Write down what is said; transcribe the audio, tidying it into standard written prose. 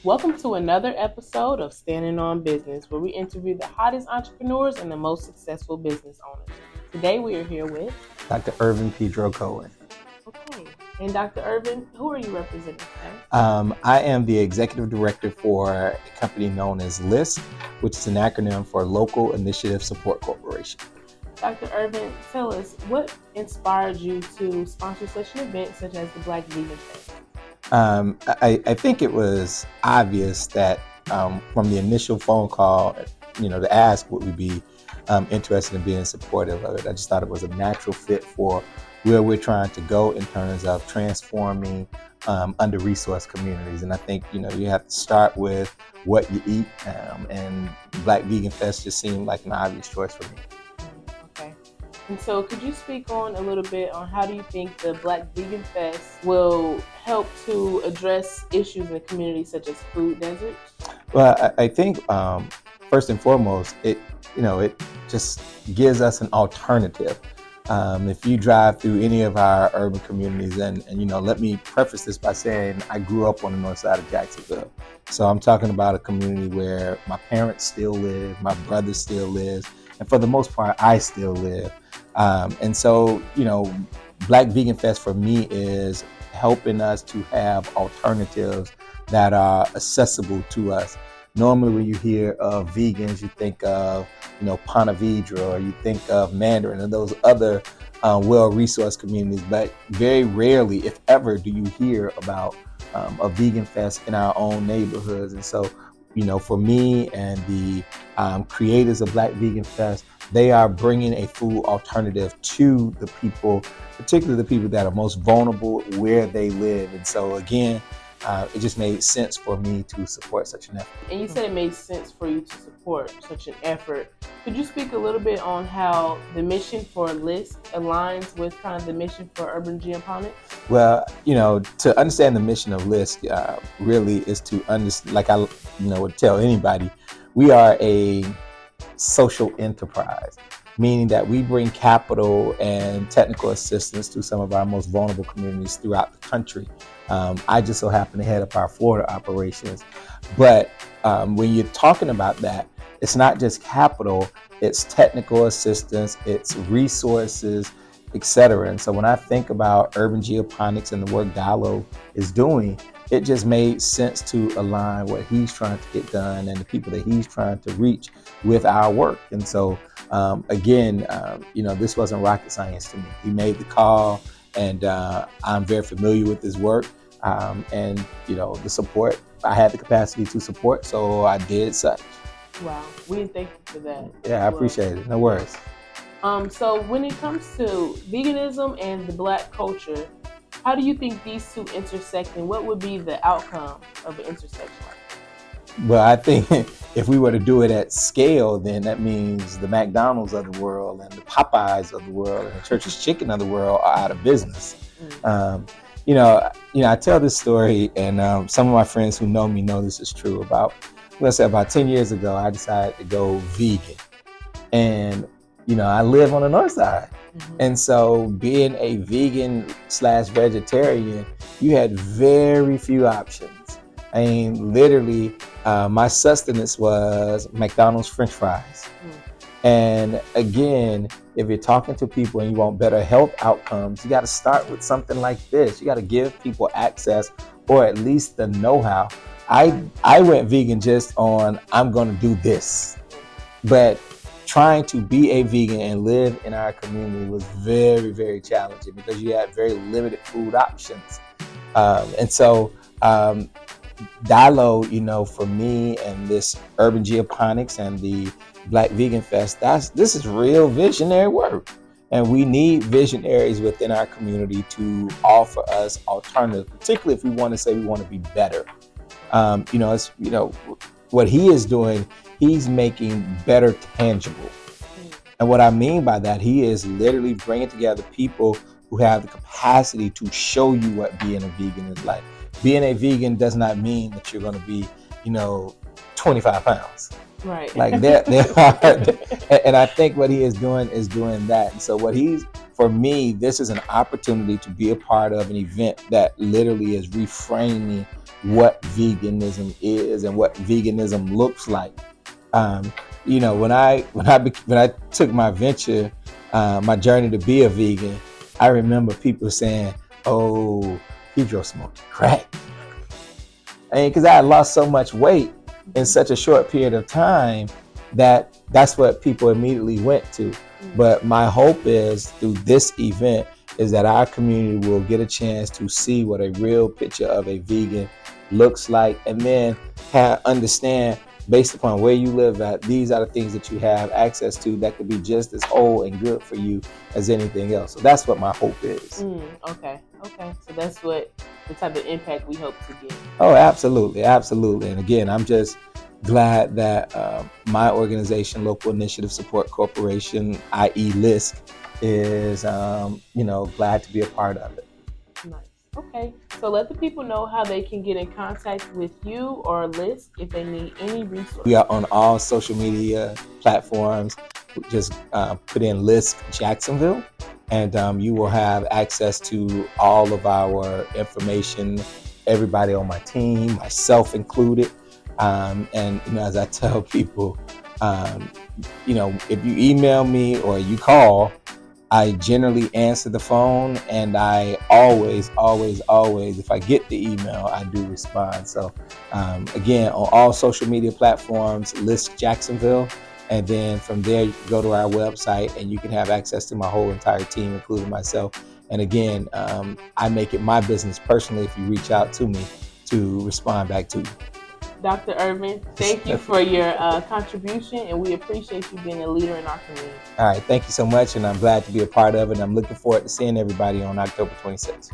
Welcome to another episode of Standin On Business, where we interview the hottest entrepreneurs and the most successful business owners. Today we are here with Dr. Irvin PeDro Cohen. Okay. And Dr. Irvin, who are you representing today? I am the executive director for a company known as LISC, which is an acronym for Local Initiative Support Corporation. Dr. Irvin, tell us what inspired you to sponsor such an event such as the Black Vegan Fest? I think it was obvious that from the initial phone call, to ask would we be interested in being supportive of it. I just thought it was a natural fit for where we're trying to go in terms of transforming under-resourced communities. And I think, you have to start with what you eat, and Black Vegan Fest just seemed like an obvious choice for me. Okay. And so could you speak on a little bit on how do you think the Black Vegan Fest will help to address issues in the community such as food deserts? Well, I think first and foremost, it just gives us an alternative. If you drive through any of our urban communities, and let me preface this by saying I grew up on the north side of Jacksonville. So I'm talking about a community where my parents still live, my brother still lives, and for the most part, I still live. And so, Black Vegan Fest for me is helping us to have alternatives that are accessible to us. Normally, when you hear of vegans, you think of, PeDro, or you think of Mandarin and those other well-resourced communities. But very rarely, if ever, do you hear about a vegan fest in our own neighborhoods. And so, for me and the creators of Black Vegan Fest, they are bringing a food alternative to the people, particularly the people that are most vulnerable where they live. And so, again, it just made sense for me to support such an effort. And you said it made sense for you to support such an effort. Could you speak a little bit on how the mission for LISC aligns with kind of the mission for urban geoponics? Well, to understand the mission of LISC really is to understand, like I would tell anybody, we are a social enterprise, meaning that we bring capital and technical assistance to some of our most vulnerable communities throughout the country. I just so happen to head up our Florida operations. But when you're talking about that, it's not just capital, it's technical assistance, it's resources, etc. And so when I think about urban geoponics and the work Diallo is doing, it just made sense to align what he's trying to get done and the people that he's trying to reach with our work. And so, again, this wasn't rocket science to me. He made the call, and I'm very familiar with his work. And the support, I had the capacity to support, so I did such. Wow, we thank you for that. Yeah, I appreciate it. No worries. So when it comes to veganism and the Black culture, how do you think these two intersect, and what would be the outcome of an intersection like that? Well, I think if we were to do it at scale, then that means the McDonald's of the world and the Popeyes of the world and the Church's Chicken of the world are out of business. I tell this story, and some of my friends who know me know this is true. About 10 years ago, I decided to go vegan. And, I live on the north side. Mm-hmm. And so being a vegan/vegetarian, you had very few options. I mean, literally, my sustenance was McDonald's French fries. And again, if you're talking to people and you want better health outcomes, you got to start with something like this. You got to give people access, or at least the know-how. I went vegan just on, I'm going to do this. But trying to be a vegan and live in our community was very, very challenging because you had very limited food options. And so Diallo, for me and this urban geoponics and the Black Vegan Fest, this is real visionary work. And we need visionaries within our community to offer us alternatives, particularly if we want to say we want to be better. What he is doing, he's making better tangible. And what I mean by that, he is literally bringing together people who have the capacity to show you what being a vegan is like. Being a vegan does not mean that you're going to be, 25 pounds. Right. Like there are, and I think what he is doing that. And so for me, this is an opportunity to be a part of an event that literally is reframing what veganism is and what veganism looks like. When I took my venture, my journey to be a vegan, I remember people saying, "Oh, PeDro smoked crack." Because I had lost so much weight in such a short period of time that's what people immediately went to. But my hope is through this event is that our community will get a chance to see what a real picture of a vegan looks like, and then understand based upon where you live at, these are the things that you have access to that could be just as whole and good for you as anything else. So that's what my hope is. Okay. So that's what the type of impact we hope to get. Oh, absolutely. And again, I'm just glad that my organization, Local Initiative Support Corporation, i.e. LISC, is glad to be a part of it. Nice. Okay, so let the people know how they can get in contact with you or LISC if they need any resources. We are on all social media platforms. Just put in LISC Jacksonville, and you will have access to all of our information, everybody on my team, myself included. And as I tell people, if you email me or you call, I generally answer the phone, and I always, if I get the email, I do respond. So again, on all social media platforms, LISC Jacksonville, and then from there you can go to our website and you can have access to my whole entire team, including myself. And again, I make it my business personally, if you reach out to me, to respond back to you. Dr. Irvin, thank you for your contribution, and we appreciate you being a leader in our community. All right, thank you so much, and I'm glad to be a part of it. And I'm looking forward to seeing everybody on October 26th.